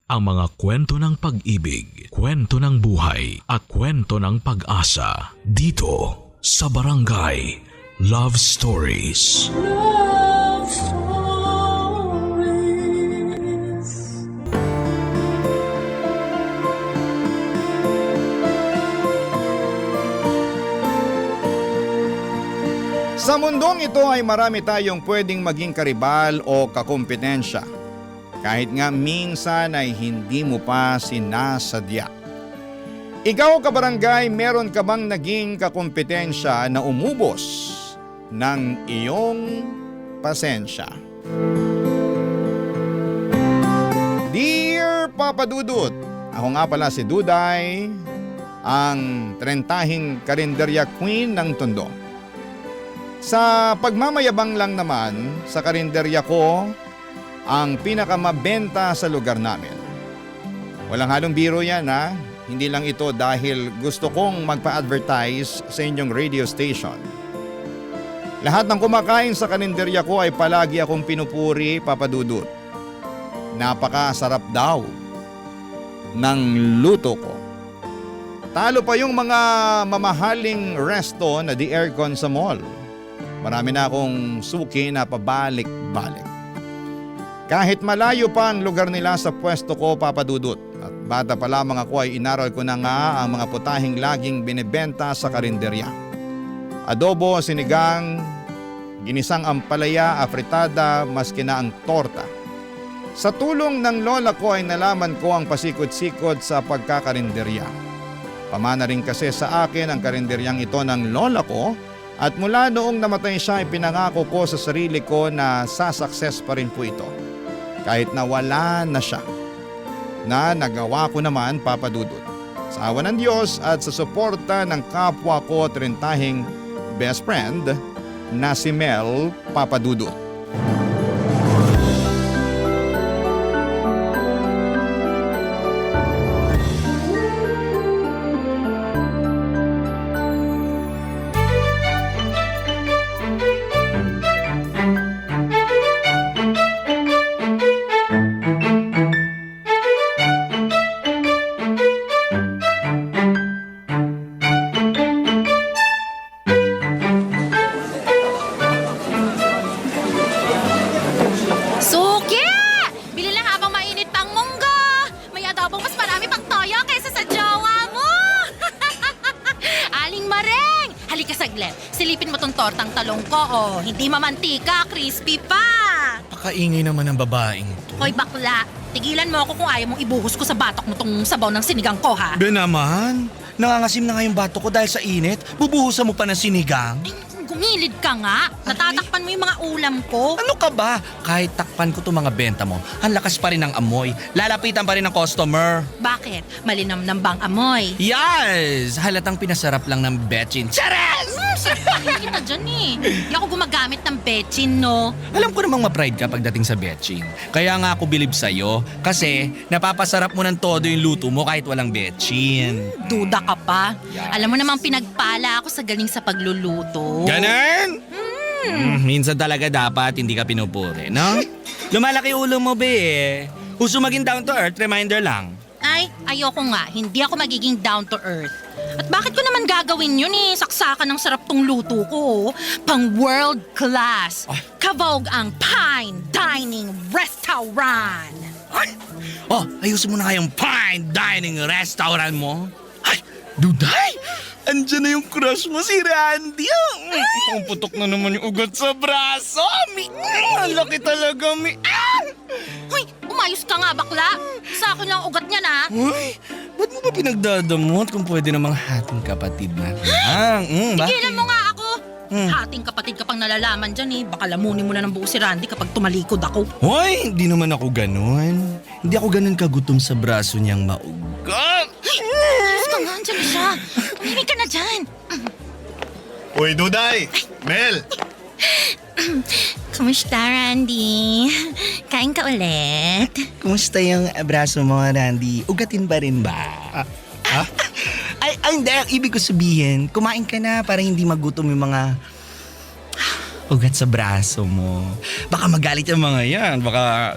ang mga kwento ng pag-ibig, kwento ng buhay at kwento ng pag-asa dito sa Barangay Love Stories. Love Stories. Sa mundong ito ay marami tayong pwedeng maging karibal o kakumpetensya. Kahit nga minsan ay hindi mo pa sinasadya. Ikaw kabarangay, meron ka bang naging kakumpetensya na umubos ng iyong pasensya? Dear Papa Dudut, ako nga pala si Duday, ang 30 karinderya queen ng Tondo. Sa pagmamayabang lang naman, sa karinderya ko, ang pinakamabenta sa lugar namin. Walang halong biro yan ha. Hindi lang ito dahil gusto kong magpa-advertise sa inyong radio station. Lahat ng kumakain sa karinderya ko ay palagi akong pinupuri, Papa Dudut. Napakasarap daw ng luto ko. Talo pa yung mga mamahaling resto na di aircon sa mall. Marami na akong suki na pabalik-balik. Kahit malayo pa ang lugar nila sa pwesto ko, Papa Dudut, at bata pa lamang ako ay inaral ko na nga ang mga putahing laging binibenta sa karinderya. Adobo, sinigang, ginisang ampalaya, afritada, maski na ang torta. Sa tulong ng lola ko ay nalaman ko ang pasikot-sikot sa pagkakarinderya. Pamana rin kasi sa akin ang karinderyang ito ng lola ko. At mula noong namatay siya, ipinangako ko sa sarili ko na sasukses pa rin po ito. Kahit na wala na siya. Na nagawa ko naman, Papa Dudut. Sa awa ng Diyos at sa suporta ng kapwa ko 30 best friend na si Mel, Papa Dudut. Silipin mo tong tortang talong ko, oh. Hindi mamantika, crispy pa. Pakaingay naman ng babaeng to. Hoy bakla, tigilan mo ako kung ayaw mong ibuhos ko sa batok mo tong sabaw ng sinigang ko, ha? Be naman, nangangasim na nga yung bato ko dahil sa init. Bubuhusan mo pa ng sinigang. Ay, gumilid ka nga. Natatakpan mo yung mga ulam ko. Ano ka ba? Kahit takpan ko itong mga benta mo, ang lakas pa rin ng amoy. Lalapitan pa rin ng customer. Bakit? Malinamnam bang amoy? Yes! Halatang pinasarap lang ng betchin. Chares! Sarap kita dyan eh. Di ako gumagamit ng betchin, no? Alam ko namang ma-pride ka pagdating sa betchin. Kaya nga ako bilib sa'yo. Kasi napapasarap mo ng todo yung luto mo kahit walang betchin. Duda ka pa. Yeah. Alam mo namang pinagpala ako sa galing sa pagluluto. Ganun? Minsan talaga dapat hindi ka pinupuri, no? Lumalaki ulo mo, be. Gusto maging down to earth, reminder lang. Ay, ayoko nga. Hindi ako magiging down to earth. At bakit ko naman gagawin yun eh? Saksakan ng sarap tong luto ko. Pang world class. Kavogue ang Fine Dining Restaurant. Ay! Oh, ayusin mo na kayong fine dining restaurant mo. Ay, Duday! Andiyan na yung crush mo, si Randy. Ang putok na naman yung ugat sa braso. Ang laki talaga, Hoy, umayos ka nga bakla. Sa akin lang ang ugat niya na. Uy, ba't mo ba pinagdadamot kung pwede namang hating kapatid na lang? Tigilan mo nga ako. Hating kapatid ka pang nalalaman dyan eh. Baka lamunin mo na ng buo si Randy kapag tumalikod ako. Hoy, hindi naman ako ganun. Hindi ako ganun kagutom sa braso niyang maugat. Ayos ka nga, andyan na siya. Tumimik ka na dyan. Uy, Duday! Mel! Kumusta, Randy? Kain ka ulit? Kumusta yung braso mo, Randy? Ugatin ba rin ba? Ay, hindi. Ang ibig ko sabihin, kumain ka na para hindi magutom yung mga ugat sa braso mo. Baka magalit yung mga yan. Baka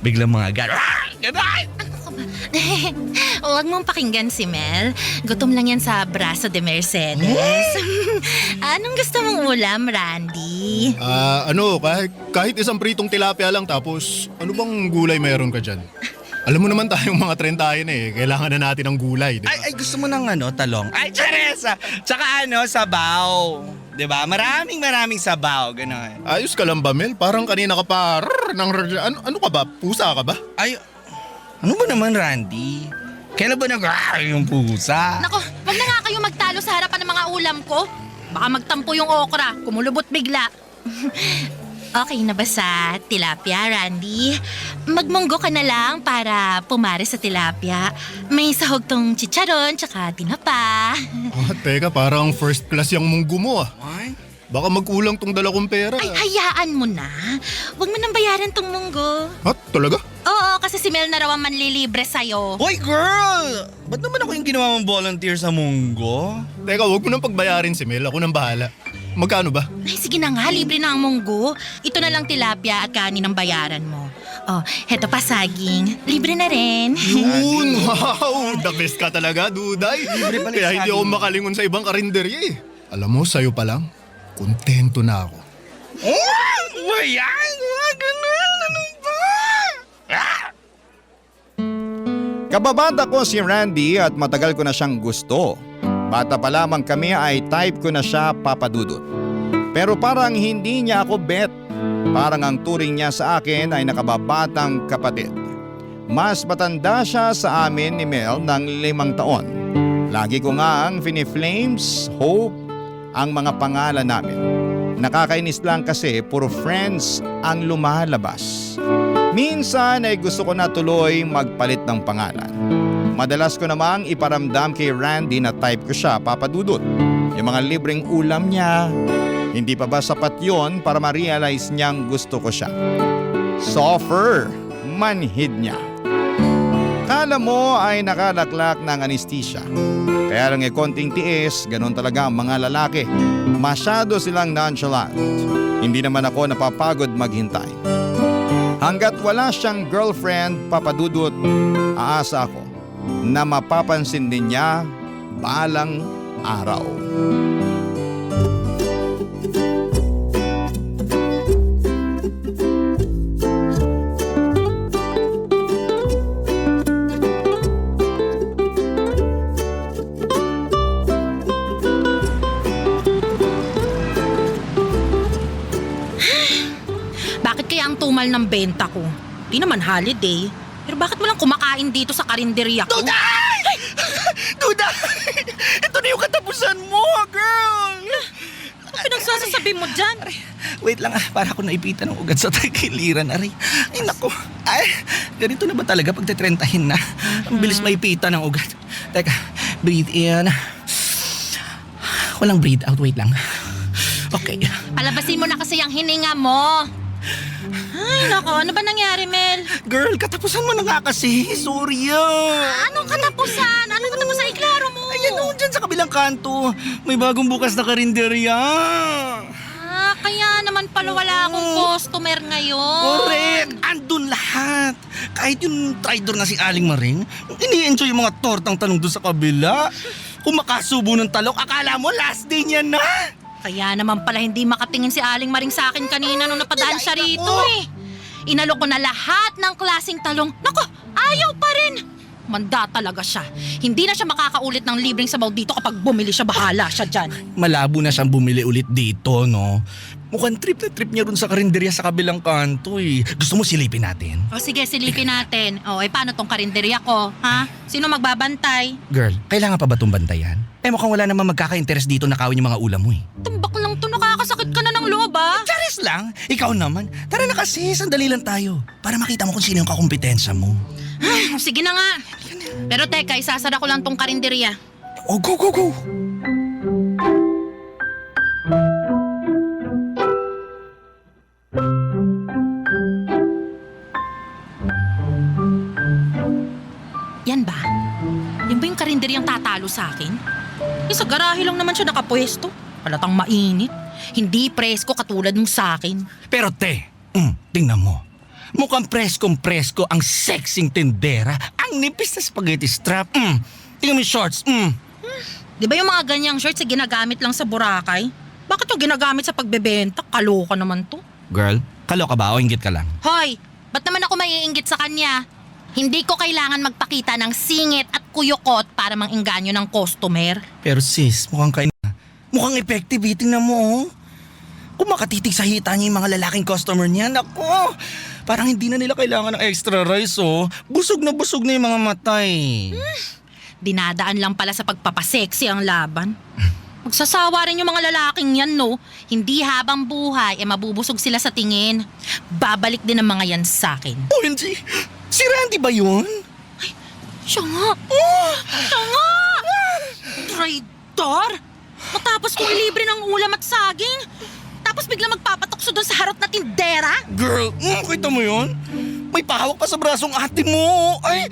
biglang mga ganon. ka ba? Huwag mong pakinggan si Mel. Gutom lang yan sa Braso de Mercedes. Anong gusto mong ulam, Randy? Kahit isang pritong tilapia lang tapos ano bang gulay meron ka dyan? Alam mo naman tayong mga trentahin kailangan na natin ng gulay, di ba? Ay, gusto mo ng talong? Ay, Teresa! Tsaka sabaw. Diba? Maraming sabaw, gano'n. Ayos ka lang ba, Mel? Parang kanina ka pa, ano ka ba? Pusa ka ba? Ay, ano ba naman, Randy? Kailan ba yung pusa? Nako, wag na nga kayo magtalo sa harapan ng mga ulam ko. Baka magtampo yung okra, kumulubot bigla. Okay na ba sa tilapia, Randy? Magmunggo ka na lang para pumare sa tilapia. May sahog tong chicharon tsaka tinapa. Teka, parang first class yung munggo mo Ay? Baka magkulang tong dala kong pera. Ay, hayaan mo na. Huwag mo nang bayaran tong munggo. Talaga? Oo, kasi si Mel na raw ang manlilibre sa'yo. Hoy, girl! Ba't naman ako yung ginawa mong volunteer sa Munggo? Teka, huwag mo nang pagbayarin si Mel. Ako nang bahala. Magkano ba? Ay, sige na nga, libre na ang munggo. Ito na lang tilapia at kanin ang bayaran mo. Oh, heto pa saging. Libre na rin. Yun! Wow! The best ka talaga, Duday. Libre pala Kaya yung hindi ako saging. makalingon sa ibang karinderya Alam mo, sa'yo pa lang, kontento na ako. Oh! Ayan! Ganun! Ano ba? Kababata ko si Randy at matagal ko na siyang gusto. Bata pa lamang kami ay type ko na siya papadudot. Pero parang hindi niya ako bet. Parang ang turing niya sa akin ay nakababatang kapatid. Mas matanda siya sa amin ni Mel ng 5 taon. Lagi ko nga ang fini-flames, Hope, ang mga pangalan namin. Nakakainis lang kasi puro friends ang lumalabas. Minsan ay gusto ko na tuloy magpalit ng pangalan. Madalas ko namang iparamdam kay Randy na type ko siya papadudot. Yung mga libreng ulam niya, hindi pa ba sapat yon para ma-realize niyang gusto ko siya? Soffer, manhid niya. Kala mo ay nakalaklak ng anesthesia. Kaya lang konting tiis, ganun talaga ang mga lalaki. Masyado silang nonchalant. Hindi naman ako napapagod maghintay. Hanggat wala siyang girlfriend, papadudot, aasa ako na mapapansin din niya balang araw. Bakit kaya ang tumal ng benta ko? Di naman holiday. Pero bakit mo lang kumakain dito sa karinderya ko? Duday! Duday! Ito na yung katapusan mo, girl! Ano pinagsasasabi mo dyan? Wait lang para ako naipitan ng ugat sa tagiliran, Ari. Ay, naku. Ay, ganito na ba talaga pagtetrentahin na? Ang bilis maipitan ng ugat. Teka, breathe in. Walang breathe out, wait lang. Okay. Palabasin mo na kasi ang hininga mo. Ay, nako. Ano ba nangyari, Mel? Girl, katapusan mo na nga kasi. Sorry Anong katapusan? Anong katapusan? Iklaro mo. Ayan o, dyan sa kabilang kanto. May bagong bukas na karinderya. Kaya naman pala wala akong customer ngayon. Correct! Andun lahat. Kahit yung traidor na si Aling Maring, ini-enjoy yung mga tortang tanong dun sa kabila. Kung makasubo ng talok, akala mo last day niya na. Kaya naman pala hindi makatingin si Aling Maring sa akin kanina nung napadaan siya rito Inalok ko na lahat ng klaseng talong. Nako, ayaw pa rin. Manda talaga siya. Hindi na siya makakaulit ng libreng sabaw dito kapag bumili siya. Bahala siya dyan. Malabo na siyang bumili ulit dito, no? Mukhang trip na trip niya rin sa karinderya sa kabilang kanto Gusto mo silipin natin? O sige, silipin natin. Paano tong karinderya ko? Ha? Sino magbabantay? Girl, kailangan pa ba itong bantayan? Mukhang wala namang magkaka-interest dito na kawin yung mga ulam mo Tumbak lang to, nakakasakit ka na ng loob Charis lang, ikaw naman. Tara na kasi, sandali lang tayo. Para makita mo kung sino yung kakumpetensya mo. Sige na nga. Pero teka, isasara ko lang tong karinderya. Oh, go, go, go! Yan ba? Yan ba yung karinderyang tatalo sa akin? Sa garahe lang naman siya nakapwesto. Halatang mainit. Hindi presko katulad nung sa akin. Pero tingnan mo. Mukhang preskong-presko ang sexing tendera. Ang nipis na spaghetti strap. Tingnan mo yung shorts. Di ba yung mga ganyang shirts ay ginagamit lang sa Boracay? Bakit yung ginagamit sa pagbebenta? Kaloka naman to. Girl, kaloka ba o inggit ka lang? Hoy, ba't naman ako maiinggit sa kanya? Hindi ko kailangan magpakita ng singit at kuyukot para mangingganyo ng customer. Pero sis, mukhang effective. Tingnan mo, oh. Kung makatitig sa hita niya yung mga lalaking customer niya, naku, parang hindi na nila kailangan ng extra rice, oh. Busog na yung mga matay. Dinadaan lang pala sa pagpapaseksi ang laban. Magsasawa rin yung mga lalaking yan, no? Hindi habang buhay, mabubusog sila sa tingin. Babalik din ang mga yan sa akin. OMG! Si Randy ba yun? Siya nga! Siya nga! Traitor! Matapos kong libre ng ulam at saging, tapos biglang magpapatukso doon sa harot na tindera? Girl, kita mo yun? May pahawak pa sa brasong ate mo. Ay,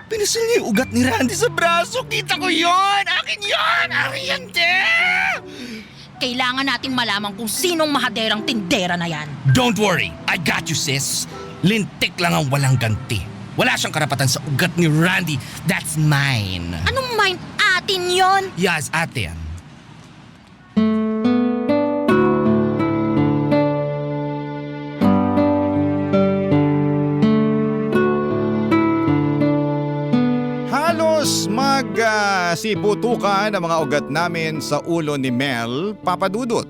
pinasil niya yung ugat ni Randy sa braso. Kita ko yun! Akin yun! Akin yan, Kailangan nating malaman kung sinong mahaderang tindera na yan. Don't worry, I got you, sis. Lintik lang ang walang ganti. Wala siyang karapatan sa ugat ni Randy. That's mine. Anong mind atin yon? Yes, ate yan. Halos magsiputukan ang mga ugat namin sa ulo ni Mel, Papa Dudut.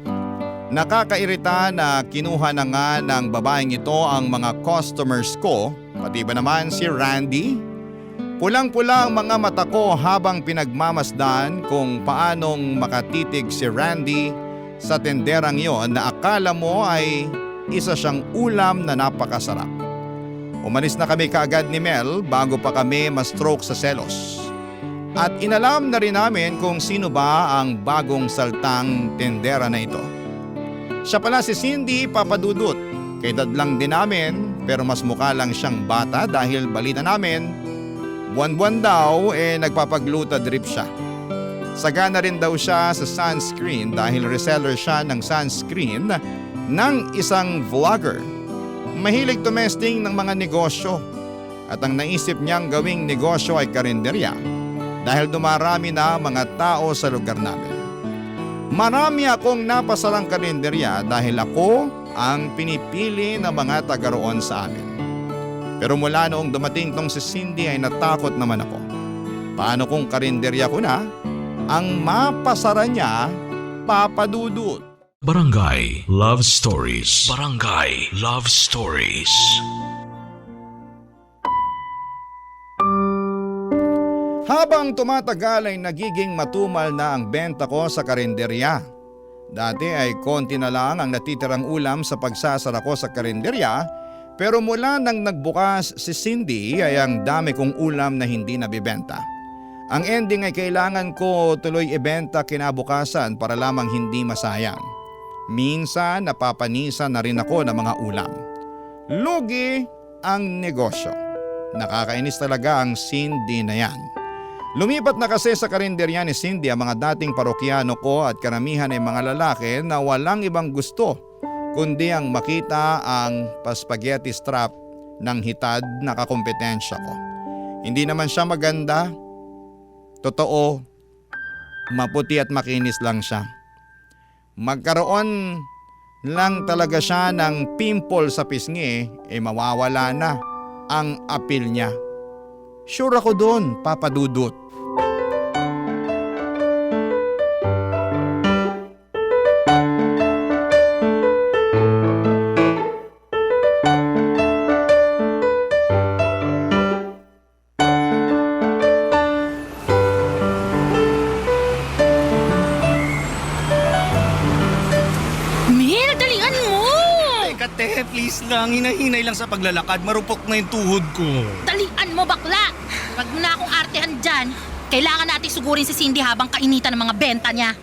Nakakairita na kinuha na nga ng babaeng ito ang mga customers ko, pati ba naman si Randy? Pulang-pula ang mga mata ko habang pinagmamasdan kung paanong makatitig si Randy sa tenderang yon na akala mo ay isa siyang ulam na napakasarap. Umalis na kami kaagad ni Mel bago pa kami ma-stroke sa selos. At inalam na rin namin kung sino ba ang bagong saltang tendera na ito. Siya pala si Cindy, Papa Dudut. Kaedad lang din namin pero mas mukha lang siyang bata dahil balita namin buwan-buwan daw nagpapagluta drip siya. Sagana rin daw siya sa sunscreen dahil reseller siya ng sunscreen ng isang vlogger. Mahilig tumesting ng mga negosyo at ang naisip niyang gawing negosyo ay karinderya dahil dumarami na mga tao sa lugar namin. Marami akong napasarang karinderya dahil ako ang pinipili ng mga taga roon sa amin. Pero mula noong dumating tong si Cindy ay natakot naman ako. Paano kung karinderya ko na ang mapasara niya, Papa Dudut? Barangay Love Stories. Barangay Love Stories. Habang tumatagal ay nagiging matumal na ang benta ko sa karinderya. Dati ay konti na lang ang natitirang ulam sa pagsasara ko sa karinderya, pero mula nang nagbukas si Cindy ay ang dami kong ulam na hindi nabibenta. Ang ending ay kailangan ko tuloy ibenta kinabukasan para lamang hindi masayang. Minsan napapanisan na rin ako ng mga ulam. Lugi ang negosyo. Nakakainis talaga ang Cindy na yan. Lumipat na kasi sa karinderya ni Cindy ang mga dating parokyano ko at karamihan ay mga lalaki na walang ibang gusto kundi ang makita ang paspaghetti strap ng hitad na kakompetensya ko. Hindi naman siya maganda. Totoo, maputi at makinis lang siya. Magkaroon lang talaga siya ng pimple sa pisngi, mawawala na ang apil niya. Sure ako doon, Papa Dudut. Mel, dalian mo! Teka, please lang. Hinahinay lang sa paglalakad. Marupok na yung tuhod ko. Dalian mo, bakla! Wag mo na akong artehan dyan. Kailangan natin sugurin si Cindy habang kainitan ng mga benta niya.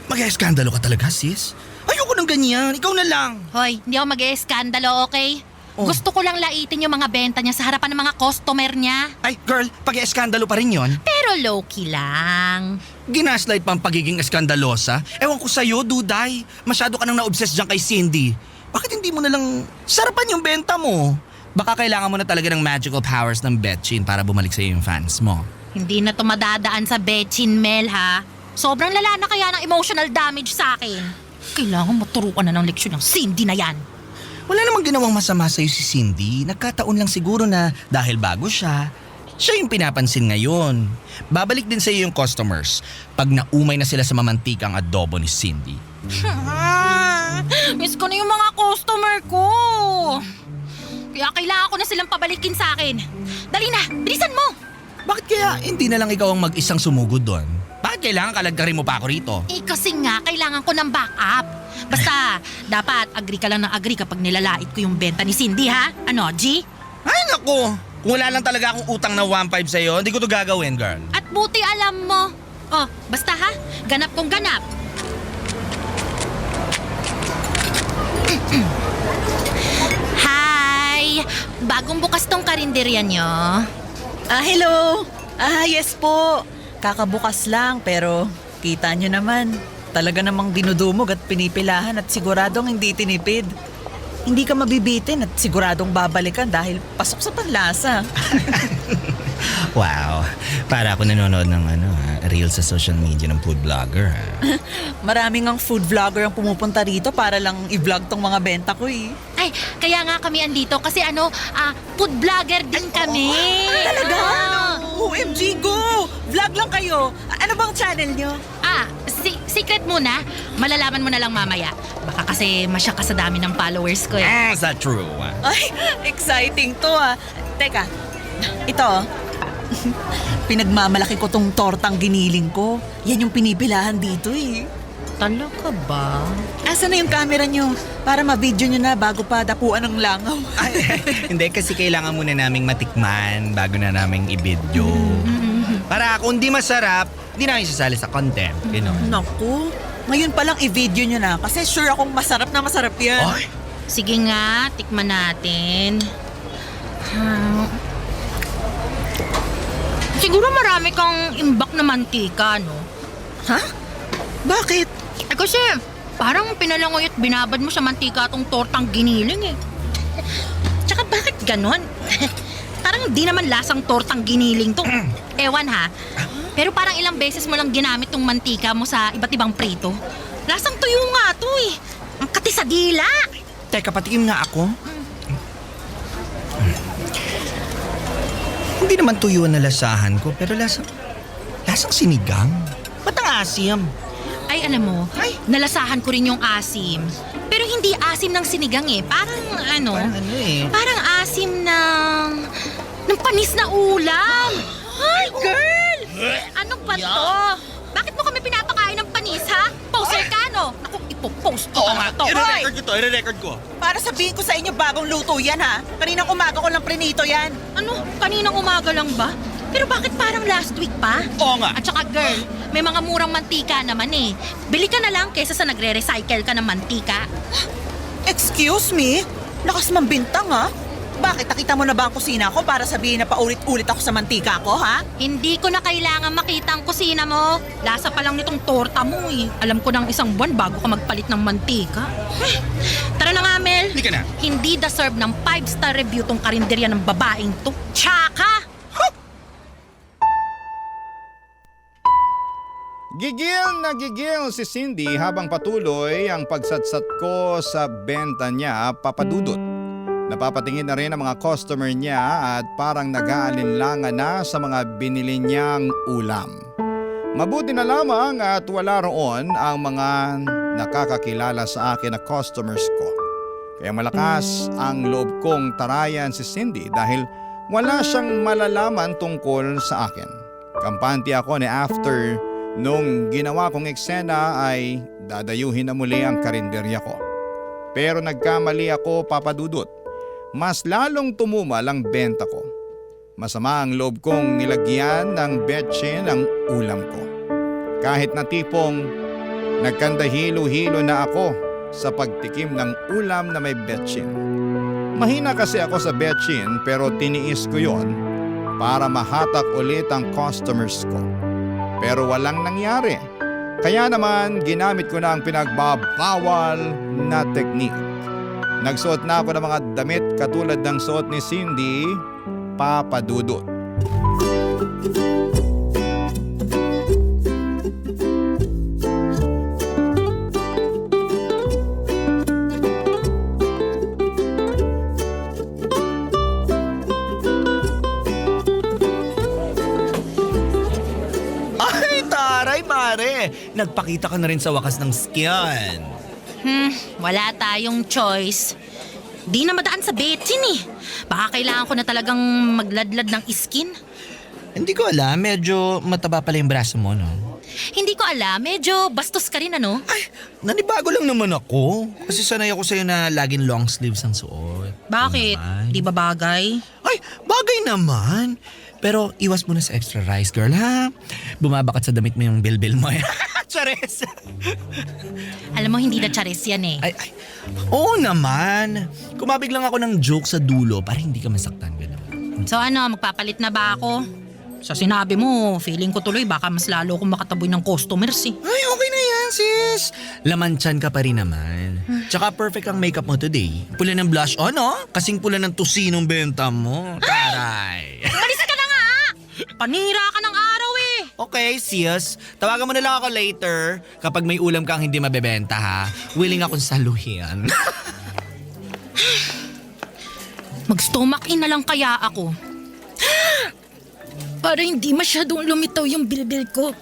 Mag-eskandalo ka talaga, sis? Ayoko ng ganyan. Ikaw na lang. Hoy, hindi ako mag-eskandalo, okay? Oh. Gusto ko lang laitin yung mga benta niya sa harapan ng mga customer niya. Ay, girl, pag-eskandalo pa rin yon. Pero low-key lang. Ginaslight pa ang pagiging eskandalosa. Ewan ko sa'yo, Duday. Masyado ka nang na-obsess dyan kay Cindy. Bakit hindi mo na lang sarapan yung benta mo? Baka kailangan mo na talaga ng magical powers ng Betchin para bumalik sa'yo yung fans mo. Hindi na to madadaan sa Betchin, Mel, ha? Sobrang lala na kaya ng emotional damage sa akin. Kailangan maturuan na ng leksyon ng Cindy na yan. Wala namang ginawang masama sa'yo si Cindy. Nagkataon lang siguro na dahil bago siya yung pinapansin ngayon. Babalik din sa'yo yung customers pag naumay na sila sa mamantikang adobo ni Cindy. Miss ko na yung mga customer ko. Kaya kailangan ko na silang pabalikin sa akin. Dali na, bilisan mo! Bakit kaya hindi na lang ikaw ang mag-isang sumugod doon? Bakit kailangan kalagkarin mo pa ako rito? Kasi nga, kailangan ko ng backup. Basta, dapat agree ka lang ng agree kapag nilalait ko yung benta ni Cindy, ha? Ano, G? Ay naku! Kung wala lang talaga akong utang na 1.5 sa'yo, hindi ko to gagawin, girl. At buti alam mo. Oh, basta ha, ganap kong ganap. Hi! Bagong bukas tong karinderya nyo. Hello! Yes po. Kakabukas lang pero kita nyo naman. Talaga namang dinudumog at pinipilahan at siguradong hindi tinipid. Hindi ka mabibitin at siguradong babalikan dahil pasok sa panlasa. Wow, para ako nanonood ng reels sa social media ng food vlogger. Maraming ang food vlogger ang pumupunta rito para lang i-vlog tong mga benta ko eh. Ay, kaya nga kami andito kasi food vlogger din kami. Talaga? Ah. OMG, go! Vlog lang kayo. Ano bang channel nyo? Secret muna. Malalaman mo na lang mamaya. Baka kasi masya ka sa dami ng followers ko eh. Is that true? Ay, exciting to ah. Teka, ito pinagmamalaki ko tong tortang giniling ko. Yan yung pinipilahan dito eh. Talaga ba? Asa na yung camera nyo? Para ma-video nyo na bago pa dapuan ng langaw. Hindi, kasi kailangan muna naming matikman bago na naming i-video. Para kung di masarap, di namin sasali sa content. Gano'n. Naku, ngayon palang i-video nyo na kasi sure akong masarap na masarap yan. Ay! Sige nga, tikman natin. Siguro marami kang imbak na mantika, no? Ha? Bakit? Kasi parang pinalangoy at binabad mo sa mantika tong tortang giniling eh. Tsaka bakit ganon? Parang di naman lasang tortang giniling to. Ewan ha. Pero parang ilang beses mo lang ginamit tong mantika mo sa iba't ibang prito. Lasang tuyo nga to eh. Ang kati sa dila. Teka, patikim nga ako. Hindi naman tuyo na lasahan ko, pero lasang sinigang. Ba't ang asim? Ay, alam mo, nalasahan ko rin yung asim. Pero hindi asim ng sinigang eh. Parang Parang asim ng panis na ulam. Ay, girl! Ano ba to? Bakit mo kami pinapakain ng panis, ha? Poster ka, no? Naku, ipopost ko talaga to. I-record ko. Para sabihin ko sa inyo bagong luto yan ha. Kaninang umaga ko lang prinito yan. Ano? Kaninang umaga lang ba? Pero bakit parang last week pa? Oo nga. At saka girl, may mga murang mantika naman eh. Bili ka na lang kaysa sa nagre-recycle ka ng mantika. Excuse me? Lakas mambintang ha? Bakit? Nakita mo na ba ang kusina ko para sabihin na paulit-ulit ako sa mantika ko ha? Hindi ko na kailangan makita ang kusina mo. Lasa pa lang nitong torta mo eh. Alam ko ng isang buwan bago ka magpalit ng mantika. Tara na nga, Mel. Hindi ka na. Hindi deserve ng 5-star review tong karinderya ng babaeng to. Tsaka! Gigil na gigil si Cindy habang patuloy ang pagsatsat ko sa benta niya, papadudot. Napapatingin na rin ang mga customer niya at parang nag-aalinlangan na sa mga binili niyang ulam. Mabuti na lamang at wala roon ang mga nakakakilala sa akin na customers ko. Kaya malakas ang loob kong tarayan si Cindy dahil wala siyang malalaman tungkol sa akin. Kampante ako ni after nung ginawa kong eksena ay dadayuhin na muli ang karinderya ko. Pero nagkamali ako, papadudot. Mas lalong tumumal ang benta ko. Masama ang loob kong nilagyan ng betchin ang ulam ko. Kahit na tipong nagkandahilo-hilo na ako sa pagtikim ng ulam na may betchin. Mahina kasi ako sa betchin pero tiniis ko yon para mahatak ulit ang customers ko. Pero walang nangyari. Kaya naman ginamit ko na ang pinagbabawal na technique. Nagsuot na ako ng mga damit katulad ng suot ni Cindy, Papa Dudut. Ay, taray pare! Nagpakita ka na rin sa wakas ng skin. Wala tayong choice. Di na madaan sa betsin eh. Baka kailangan ko na talagang magladlad ng skin. Hindi ko alam, medyo mataba pala yung braso mo, no? Hindi ko alam, medyo bastos ka rin ano? Ay, nanibago lang naman ako. Kasi sanay ako sa'yo na laging long sleeves ang suot. Bakit? Naman. Di ba bagay? Ay, bagay naman. Pero iwas muna sa extra rice, girl, ha? Bumabakat sa damit mo yung bilbil mo. Chares! Alam mo, hindi na chares yan eh. Ay, oo naman. Kumabig lang ako ng joke sa dulo para hindi ka masaktan, gano'n. So ano, magpapalit na ba ako? Sa sinabi mo, feeling ko tuloy baka mas lalo akong makataboy ng customers eh. Ay, okay na yan, sis. Laman tiyan ka pa rin naman. Tsaka perfect ang makeup mo today. Pula ng blush on, oh. Kasing pula ng tusinong benta mo. Taray. Malis ka na nga! Panira ka ng araw eh! Okay, sis. Tawagan mo na lang ako later kapag may ulam kang hindi mabebenta, ha? Willing akong saluhin. Mag-stomach in na lang kaya ako. Para hindi masyadong lumitaw yung bilbil ko.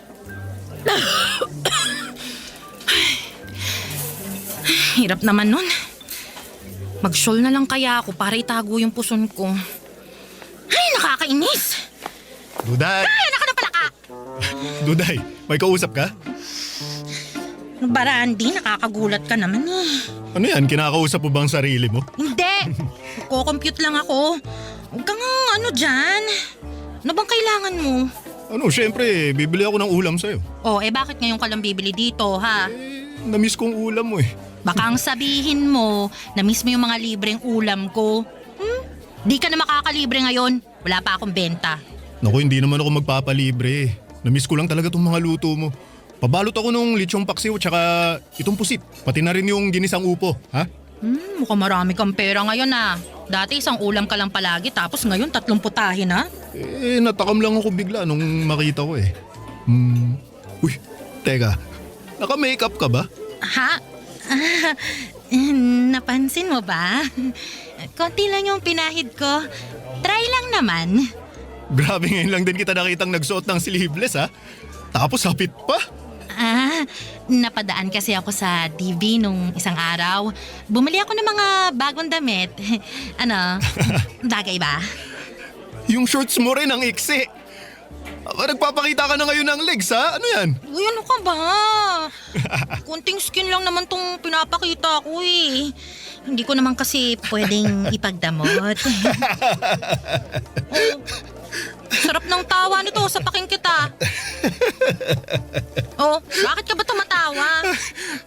Hirap naman nun. Mag-shawl na lang kaya ako para itago yung puson ko. Ay, nakakainis! Duday! Ay, anak ka na pala ka! Duday, may kausap ka? Barandi, nakakagulat ka naman eh. Ano yan, kinakausap mo bang sarili mo? Hindi! Magko-compute lang ako. Huwag kang ano dyan. Ano bang kailangan mo? Ano, syempre, bibili ako ng ulam sa'yo. Oh, bakit ngayon ka lang bibili dito, ha? Namiss kong ulam mo eh. Baka ang sabihin mo na mismo yung mga libreng ulam ko. Di ka na makakalibre ngayon. Wala pa akong benta. Naku, hindi naman ako magpapalibre. Namiss ko lang talaga tong mga luto mo. Pabalot ako nung lechong paksiw tsaka itong pusit. Pati na rin yung ginisang upo, ha? Mukhang marami kang pera ngayon Dati isang ulam ka lang palagi tapos ngayon 3 putahin Natakam lang ako bigla nung makita ko eh. Uy, teka. Naka-makeup ka ba? Ha? Napansin mo ba? Konti lang yung pinahid ko. Try lang naman. Grabe, ngayon lang din kita nakitang nagsuot ng sleeveless, ha? Tapos hapit pa. Napadaan kasi ako sa DB nung isang araw. Bumili ako ng mga bagong damit. Ano, bagay ba? Yung shorts mo rin ang iksi. Nagpapakita ka na ngayon ng legs, ha? Ano yan? Uy, ano ka ba? Kunting skin lang naman tong pinapakita ko eh. Hindi ko naman kasi pwedeng ipagdamot. Sarap ng tawa nito, sapakin kita. Bakit ka ba tumatawa?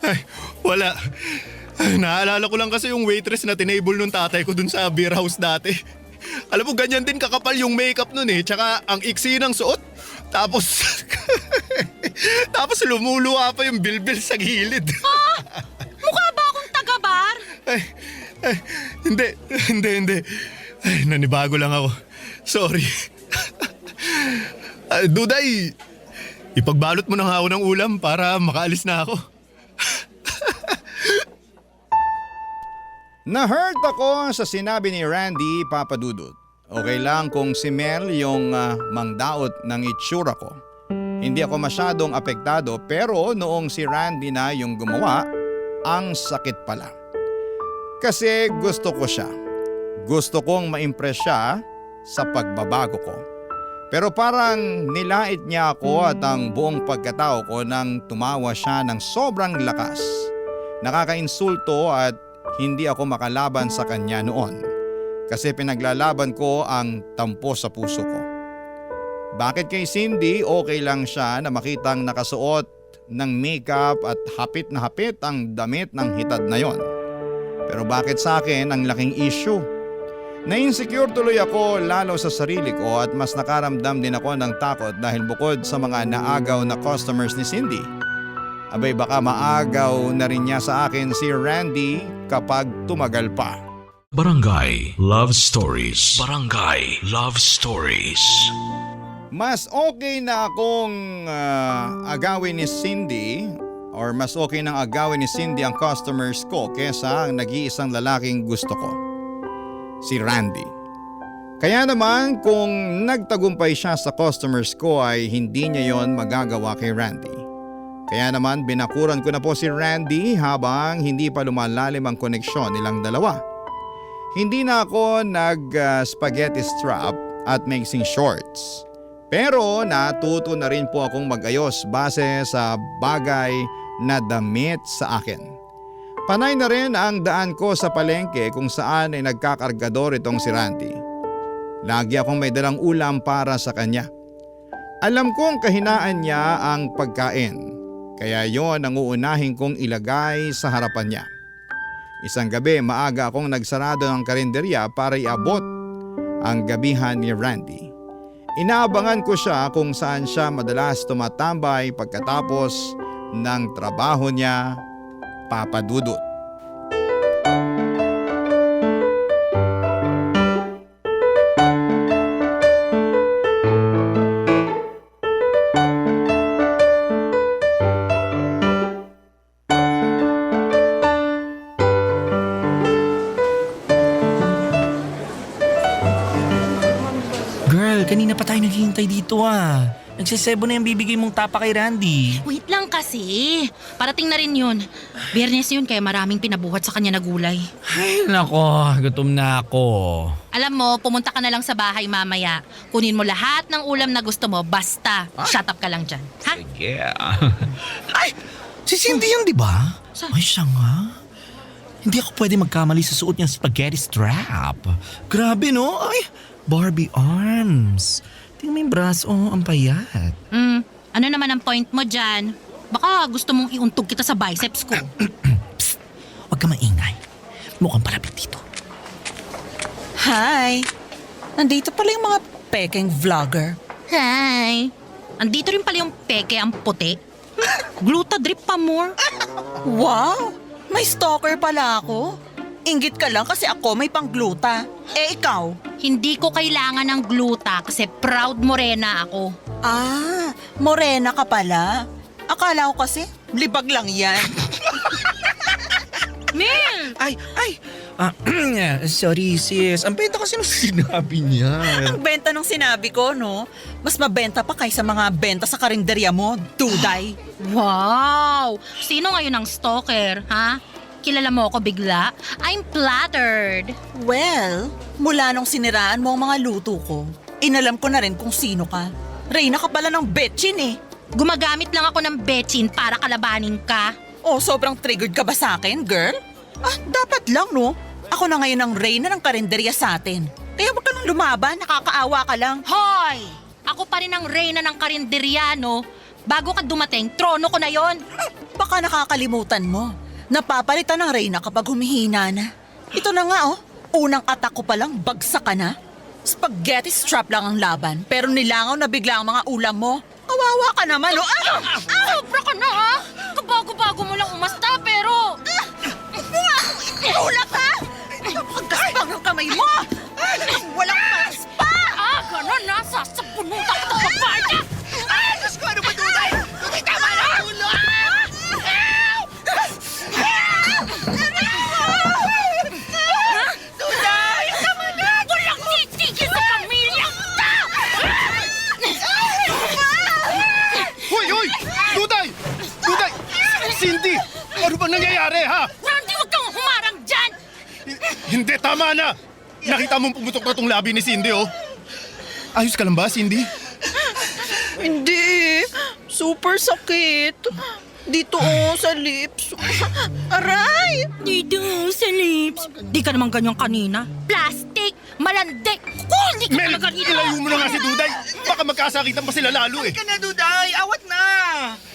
Ay, wala. Ay, naalala ko lang kasi yung waitress na tinable nung tatay ko dun sa beer house dati. Alam mo, ganyan din kakapal yung makeup nun eh. Tsaka ang iksi ng suot. Tapos, tapos lumuluwa pa yung bilbil sa gilid. Mukha ba akong taga-bar? Ay, hindi. Ay, nanibago lang ako. Sorry. Duday, ipagbalot mo na nga ako ng ulam para makaalis na ako. Na-hurt ako sa sinabi ni Randy, Papa Dudut. Okay lang kung si Mel yung mangdaot ng itsura ko. Hindi ako masyadong apektado pero noong si Randy na yung gumawa, ang sakit pala. Kasi gusto ko siya. Gusto kong ma-impress siya sa pagbabago ko. Pero parang nilait niya ako at ang buong pagkatao ko nang tumawa siya ng sobrang lakas. Nakakainsulto at hindi ako makalaban sa kanya noon. Kasi pinaglalaban ko ang tampo sa puso ko. Bakit kay Cindy okay lang siya na makitang nakasuot ng makeup at hapit na hapit ang damit ng hitad na yon? Pero bakit sa akin ang laking issue? Na-insecure tuloy ako lalo sa sarili ko at mas nakaramdam din ako ng takot dahil bukod sa mga naagaw na customers ni Cindy, Abay baka maagaw na rin niya sa akin si Randy kapag tumagal pa. Barangay Love Stories. Barangay Love Stories. Mas okay na akong agawin ni Cindy or mas okay nang agawin ni Cindy ang customers ko kesa ang nag-iisang lalaking gusto ko, si Randy. Kaya naman kung nagtagumpay siya sa customers ko ay hindi niya yon magagawa kay Randy. Kaya naman binakuran ko na po si Randy habang hindi pa lumalalim ang koneksyon nilang dalawa. Hindi na ako nag-spaghetti strap at mixing shorts. Pero natuto na rin po akong mag-ayos base sa bagay na damit sa akin. Panay na rin ang daan ko sa palengke kung saan ay nagkakargador itong si Randy. Lagi akong may dalang ulam para sa kanya. Alam kong kahinaan niya ang pagkain. Kaya yon ang uunahin kong ilagay sa harapan niya. Isang gabi maaga akong nagsarado ng karinderya para iabot ang gabihan ni Randy. Inaabangan ko siya kung saan siya madalas tumatambay pagkatapos ng trabaho niya, Papa Dudut. Girl, kanina pa tayo naghihintay dito ah. Nagsisebo na yung bibigay mong tapa kay Randy. Wait lang kasi. Parating na rin yun. Biyernes yun kaya maraming pinabuhat sa kanya na gulay. Ay nako, gutom na ako. Alam mo, pumunta ka na lang sa bahay mamaya. Kunin mo lahat ng ulam na gusto mo, basta. Shut up ka lang dyan. Ha? Yeah. Ay, si Cindy yun di ba? Saan? Ay siya nga. Hindi ako pwede magkamali sa suot niyang spaghetti strap. Grabe no? Ay, Barbie arms. Tingnan mo yung braso, ang payat. Ano naman ang point mo dyan? Baka gusto mong iuntog kita sa biceps ko. Psst, huwag ka maingay. Mukhang palapit dito. Hi! Nandito pala yung mga peking vlogger. Hi! Andito rin pala yung peke ang puti. Gluta drip pa more. Wow! May stalker pala ako. Inggit ka lang kasi ako may pang-gluta. Eh ikaw? Hindi ko kailangan ng gluta kasi proud morena ako. Ah, morena ka pala. Akala ko kasi libag lang yan. Mel! Ay! Sorry sis. Ang benta kasi nung sinabi niya. Ang benta nung sinabi ko, no? Mas mabenta pa kaysa mga benta sa karinderya mo, Duday. Wow! Sino ngayon ang stalker, ha? Kilala mo ako bigla? I'm flattered. Well, mula nung siniraan mo ang mga luto ko, inalam ko na rin kung sino ka. Reyna ka pala ng betchin eh. Gumagamit lang ako ng betchin para kalabanin ka. Oh, sobrang triggered ka ba sa akin, girl? Ah, dapat lang, no? Ako na ngayon ang reyna ng karinderya sa atin. Kaya wag ka nang lumaban, nakakaawa ka lang. Hoy! Ako pa rin ang reyna ng karinderya, no? Bago ka dumating, trono ko na yon. Baka nakakalimutan mo. Napapalitan ng reyna kapag humihina na. Ito na nga, oh. Unang atak ko palang bagsak ka na. Spaghetti strap lang ang laban, pero nilangaw na bigla ang mga ulam mo. Kawawa ka naman, oh. Sobra ka na, ha? Kabago-bago mo lang umasta, pero... Ulap ka! Napagaspang ng kamay mo! Walang paras pa! Ganon na! Sasapunutan ka ng babae niya! Diyos ko, ano ba tunay? Tunay, tama na! Tunay! Tama na! Walang titigil sa pamilyang ta! Hoy! Duday! Cindy! Ano ba nangyayari ha? Randy, huwag kang humarang dyan! Hindi, tama na! Nakita mong pumutok na tong labi ni Cindy oh. Ayos ka lang ba, Cindy? Hindi. Super sakit. Dito, sa lips. Aray! Dito sa lips. Di ka naman ganyan kanina. Plastic! Malandi! Hindi ka Mel, talaga dito! ilayo mo na nga si Duday. Baka magkasakitan pa sila lalo eh. Halika na, Duday! Awat na!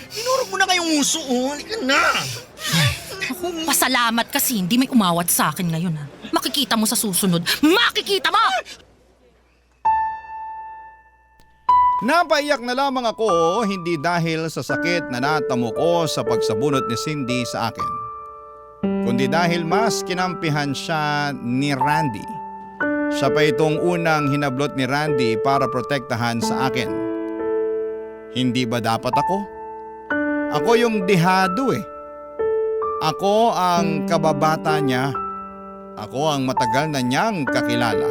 Tinurog mo na kayong uso, oh. Halika na! Pasalamat kasi hindi may umawat sa akin ngayon, ha? Makikita mo sa susunod. Makikita mo! Napaiyak na lamang ako hindi dahil sa sakit na natamo ko sa pagsabunot ni Cindy sa akin, kundi dahil mas kinampihan siya ni Randy. Siya pa itong unang hinablot ni Randy para protektahan sa akin. Hindi ba dapat ako? Ako yung dihado eh. Ako ang kababata niya. Ako ang matagal na niyang kakilala.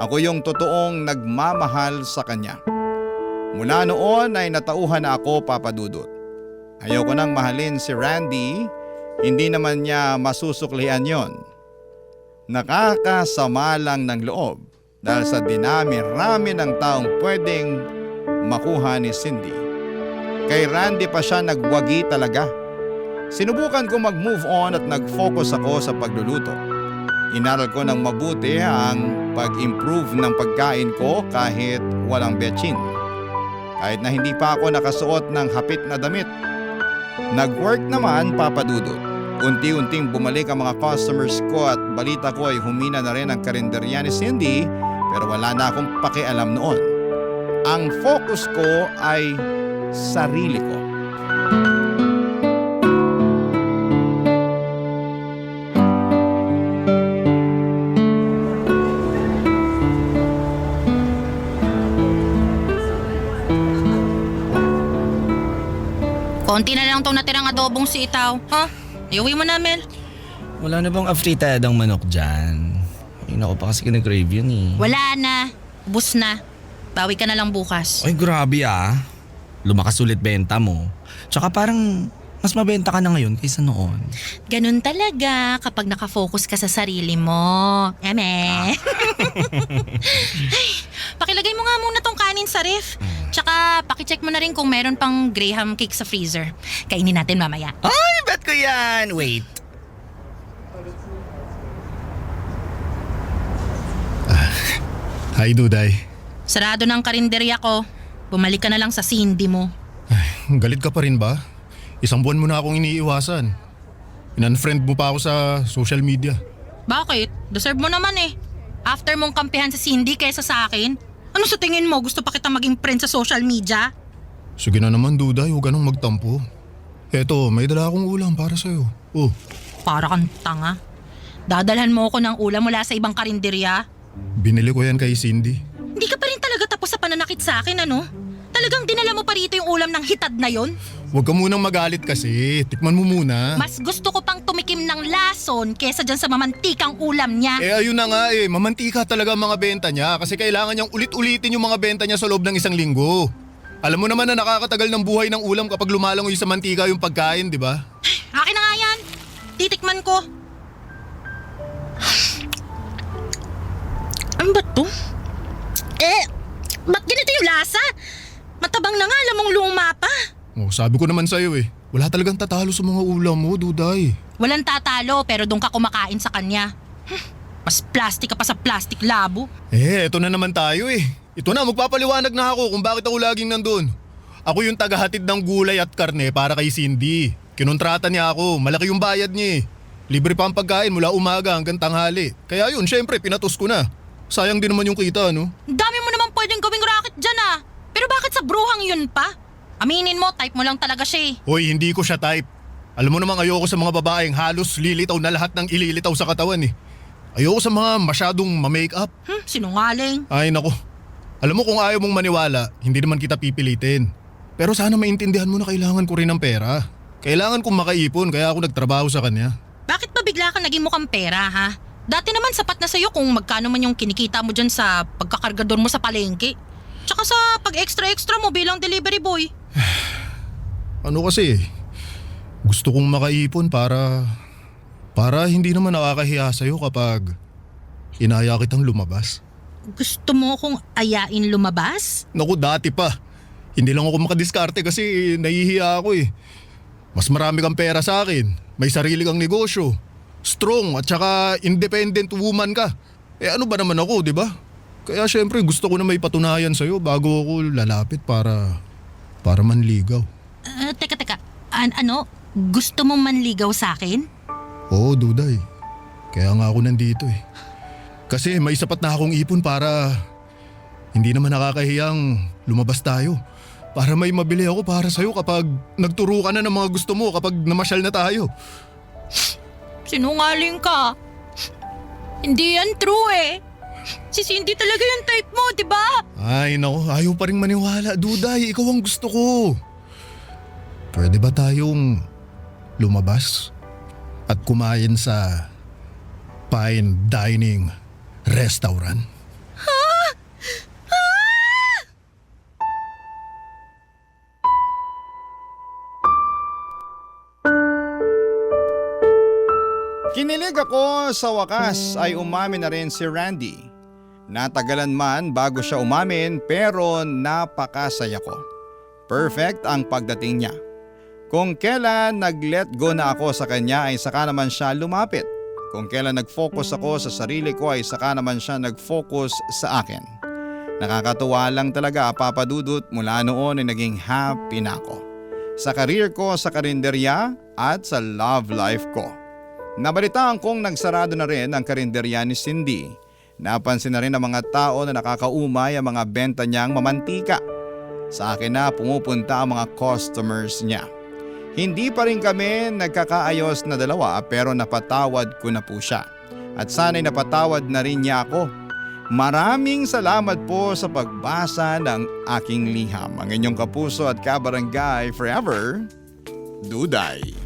Ako yung totoong nagmamahal sa kanya. Mula noon ay natauhan na ako, Papa Dudut. Ayoko nang mahalin si Randy, hindi naman niya masusuklian yon. Nakakasama lang ng loob dahil sa dinami-rami ng taong pwedeng makuha ni Cindy. Kay Randy pa siya nagwagi talaga. Sinubukan ko mag-move on at nag-focus ako sa pagluluto. Inaral ko ng mabuti ang pag-improve ng pagkain ko kahit walang betchin. Kahit na hindi pa ako nakasuot ng hapit na damit. Nag-work naman, Papa Dudut. Unti-unting bumalik ang mga customers ko at balita ko ay humina na rin ang karinderya ni Cindy, pero wala na akong pakialam noon. Ang focus ko ay sarili ko. Konti na lang tong natirang adobong sitaw. Ha? Iuwi mo na, Mel. Wala na bang afritadang manok dyan? Ay, naku pa kasi kinag-crave yun eh. Wala na. Ubus na. Bawi ka na lang bukas. Ay, grabe ah. Lumakas ulit benta mo. Tsaka parang mas mabenta ka na ngayon kaysa noon. Ganun talaga kapag nakafocus ka sa sarili mo. Eme. Ay, pakilagay mo nga muna tong kanin sa ref. Tsaka pakicheck mo na rin kung meron pang graham cake sa freezer. Kainin natin mamaya. Ay, bet ko yan! Wait. Hi, Duday. Sarado ng karinderya ko. Bumalik ka na lang sa Cindy mo. Ay, galit ka pa rin ba? Isang buwan mo na akong iniiwasan. In-unfriend mo pa ako sa social media. Bakit? Deserve mo naman eh. After mong kampihan sa Cindy kaysa sa akin, ano sa tingin mo? Gusto pa kita maging friend sa social media? Sige na naman, Duday. Huwag ka nang magtampo. Eto, may dala akong ulam para sa'yo. Oh, Para kang tanga. Dadalhan mo ako ng ulam mula sa ibang karinderya? binili ko yan kay Cindy. Hindi ka pa rin talaga tapos sa pananakit sa akin, ano? Talagang dinala mo pa rito yung ulam ng hitad na yon? Huwag ka munang magalit kasi. Tikman mo muna. Mas gusto ko pang tumikim ng lason kesa dyan sa mamantikang ulam niya. Eh ayun na nga eh, mamantika talaga ang mga benta niya kasi kailangan niyang ulit-ulitin yung mga benta niya sa loob ng isang linggo. Alam mo naman na nakakatagal ng buhay ng ulam kapag lumalangoy sa mantika yung pagkain, di ba? Akin na nga yan. Titikman ko. Ano ba to? Ba't ganito yung lasa? Matabang na nga, lamang luma pa. Oh, sabi ko naman sa'yo eh, wala talagang tatalo sa mga ulam mo, Duday. Walang tatalo pero doon ka kumakain sa kanya. Mas plastic ka pa sa plastic labo. Eh, eto na naman tayo eh. Ito na, magpapaliwanag na ako kung bakit ako laging nandun. Ako yung tagahatid ng gulay at karne para kay Cindy. Kinontrata niya ako, malaki yung bayad niya eh. Libre pa ang pagkain mula umaga hanggang tanghali. Kaya yun, syempre, pinatos ko na. Sayang din naman yung kita, no? Ang dami mo naman pwedeng gawing racket dyan ah. Pero bakit sa bruhang yun pa? Aminin mo, type mo lang talaga siya eh. Hoy, hindi ko siya type. Alam mo namang ayoko sa mga babaeng halos lilitaw na lahat ng ililitaw sa katawan eh. Ayoko sa mga masyadong ma-makeup. Sinungaling. Ay nako. Alam mo kung ayaw mong maniwala, hindi naman kita pipilitin. Pero sana maintindihan mo na kailangan ko rin ng pera. Kailangan kong makaipon kaya ako nagtrabaho sa kanya. Bakit ba bigla ka naging mukhang pera ha? Dati naman sapat na sa'yo kung magkano man yung kinikita mo dyan sa pagkakargador mo sa palengke. Tsaka sa pag-extra-extra mo bilang delivery boy. Ano kasi, gusto kong makaipon para hindi naman nakakahiya sa'yo kapag inaya kitang lumabas. Gusto mo akong ayain lumabas? Naku, dati pa. Hindi lang ako makadiskarte kasi nahihiya ako eh. Mas marami kang pera sa akin, may sarili kang negosyo, strong at saka independent woman ka. Eh ano ba naman ako, di ba? Kaya syempre gusto ko na may patunayan sa'yo bago ako lalapit para manligaw. Teka. Ano? Gusto mo manligaw sa akin? Oo, Duday. Kaya nga ako nandito eh. Kasi may sapat na akong ipon para Hindi naman nakakahiyang lumabas tayo. Para may mabili ako para sa'yo kapag nagturo ka na ng mga gusto mo kapag namasyal na tayo. Sinungaling ka. Hindi yan true eh. Si Cindy talaga yung type mo, di ba? Ay nako, ayaw pa rin maniwala. Duday, ikaw ang gusto ko. Pwede ba tayong lumabas at kumain sa fine dining restaurant? Kinilig ako sa wakas ay umamin na rin si Randy. Natagalan man bago siya umamin pero napakasaya ko. Perfect ang pagdating niya. Kung kailan nag-let go na ako sa kanya ay saka naman siya lumapit. Kung kailan nag-focus ako sa sarili ko ay saka naman siya nag-focus sa akin. Nakakatuwa lang talaga, Papa Dudut, mula noon ay naging happy na ako. Sa career ko sa karinderya at sa love life ko. Nabalitaan kong nagsarado na rin ang karinderya ni Cindy. Napansin na rin ng mga tao na nakakaumay ang mga benta niyang mamantika. Sa akin na pumupunta ang mga customers niya. Hindi pa rin kami nagkakaayos na dalawa pero napatawad ko na po siya. At sana'y napatawad na rin niya ako. Maraming salamat po sa pagbasa ng aking liham. Ang inyong kapuso at kabarangay forever, Duday.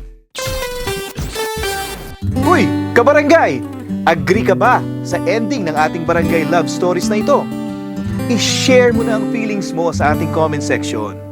Uy, kabarangay! Agree ka ba sa ending ng ating barangay love stories na ito? I-share mo na ang feelings mo sa ating comment section.